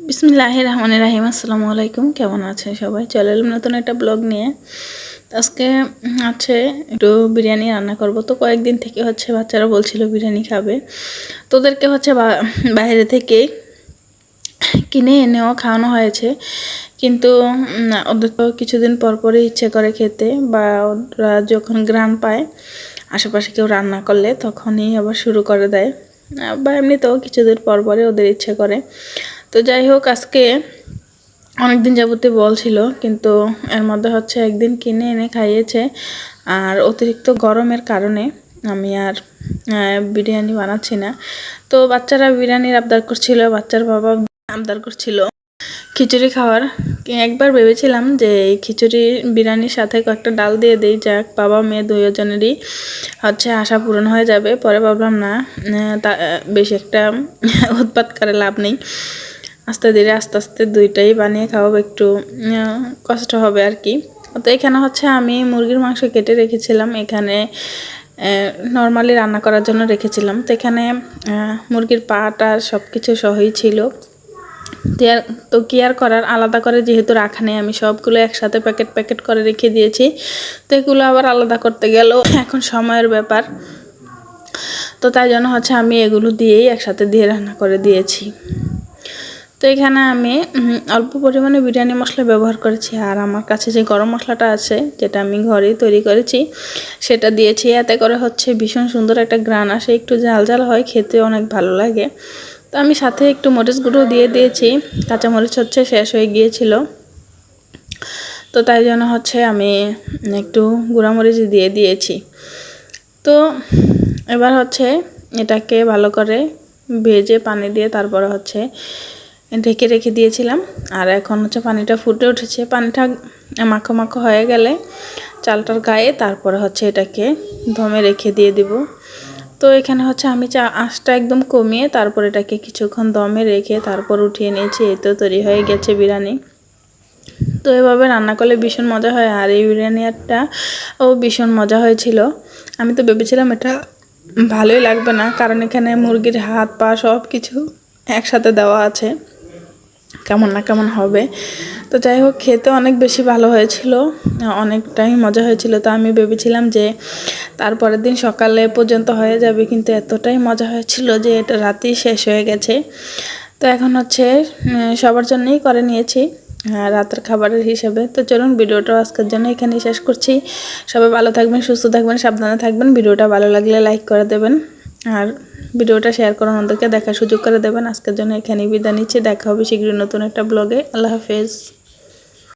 বিসমিল্লাহির রহমানির রহিম। আসসালামু আলাইকুম। কেমন আছেন সবাই? চলে এলাম নতুন একটা ব্লগ নিয়ে। আজকে হচ্ছে একটু বিরিয়ানি রান্না করব। তো কয়েকদিন থেকে হচ্ছে বাচ্চারা বলছিল বিরিয়ানি খাবে, তো ওদেরকে হচ্ছে বাইরে থেকে কিনে এনেও খাওয়ানো হয়েছে, কিন্তু ওদের তো কিছুদিন পর পরই ইচ্ছে করে খেতে, বা ওরা যখন ঘ্রাণ পায় আশেপাশে কেউ রান্না করলে তখনই আবার শুরু করে দেয়, বা এমনিতেও কিছুদিন পর পরে ওদের ইচ্ছে করে। তো যাই হোক, আজকে অনেকদিন যাবতীয় বলছিল, কিন্তু এর মধ্যে হচ্ছে একদিন কিনে এনে খাইয়েছে। আর অতিরিক্ত গরমের কারণে আমি আর বিরিয়ানি বানাচ্ছি না। তো বাচ্চারা বিরিয়ানির আবদার করছিল, বাচ্চার বাবা আবদার করছিল খিচুড়ি খাওয়ার। একবার ভেবেছিলাম যে এই খিচুড়ি বিরিয়ানির সাথে কয়েকটা ডাল দিয়ে দিই, যাক বাবা মেয়ে দুজনেরই হচ্ছে আশা পূরণ হয়ে যাবে। পরে ভাবলাম না, বেশি একটা উৎপাত করে লাভ নেই, আস্তে ধীরে আস্তে আস্তে দুইটাই বানিয়ে খাওয়াবো, একটু কষ্ট হবে আর কি। তো এখানে হচ্ছে আমি মুরগির মাংস কেটে রেখেছিলাম, এখানে নর্মালি রান্না করার জন্য রেখেছিলাম। তো এখানে মুরগির পাট আর সব কিছু সহই ছিল। তো কি আর করার, আলাদা করে যেহেতু রাখা নেই, আমি সবগুলো একসাথে প্যাকেট প্যাকেট করে রেখে দিয়েছি। তো এগুলো আবার আলাদা করতে গেলেও এখন সময়ের ব্যাপার, তো তাই জন্য হচ্ছে আমি এগুলো দিয়েই একসাথে দিয়ে রান্না করে দিয়েছি। তো এখানে আমি অল্প পরিমাণে বিরিয়ানি মশলা ব্যবহার করেছি, আর আমার কাছে যে গরম মশলাটা আছে, যেটা আমি ঘরেই তৈরি করেছি, সেটা দিয়েছি। এতে করে হচ্ছে ভীষণ সুন্দর একটা ঘ্রাণ আসে, একটু ঝাল ঝাল হয়, খেতে অনেক ভালো লাগে। তো আমি সাথে একটু মরিচ গুঁড়ো দিয়ে দিয়েছি, কাঁচামরিচ হচ্ছে শেষ হয়ে গিয়েছিল, তো তাই জন্য হচ্ছে আমি একটু গুঁড়ামরিচ দিয়ে দিয়েছি। তো এবার হচ্ছে এটাকে ভালো করে ভেজে পানি দিয়ে তারপরে হচ্ছে ঢেকে রেখে দিয়েছিলাম। আর এখন হচ্ছে পানিটা ফুটে উঠেছে, পানিটা মাখো মাখো হয়ে গেলে চালটার গায়ে তারপরে হচ্ছে এটাকে দমে রেখে দিয়ে দিব। তো এখানে হচ্ছে আমি আঁচটা একদম কমিয়ে তারপর এটাকে কিছুক্ষণ দমে রেখে তারপর উঠিয়ে নিয়েছি। এই তো তৈরি হয়ে গেছে বিরিয়ানি। তো এভাবে রান্না করলে ভীষণ মজা হয়, আর এই বিরিয়ানিটা ভীষণ মজা হয়েছিল। আমি তো ভেবেছিলাম এটা ভালোই লাগবে না, কারণ এখানে মুরগির হাত পা সব কিছু একসাথে দেওয়া আছে, কেমন না কেমন হবে। তো যাই হোক, খেতে অনেক বেশি ভালো হয়েছিল, অনেকটাই মজা হয়েছিল। তো আমি ভেবেছিলাম যে তারপরের দিন সকালে পর্যন্ত হয়ে যাবে, কিন্তু এতটাই মজা হয়েছিল যে এটা রাতেই শেষ হয়ে গেছে। তো এখন হচ্ছে সবার জন্যই করে নিয়েছি রাতের খাবারের হিসেবে। তো চলুন, ভিডিওটা আজকের জন্য এখানেই শেষ করছি। সবাই ভালো থাকবেন, সুস্থ থাকবেন, সাবধানে থাকবেন। ভিডিওটা ভালো লাগলে লাইক করে দেবেন, আর ভিডিওটা শেয়ার করে অন্যদেরকে দেখার সুযোগ করে দেবেন। আজকের জন্য এখানেই বিদায় নিচ্ছি, দেখা হবে শীঘ্রই নতুন একটা ব্লগে। আল্লাহ হাফেজ।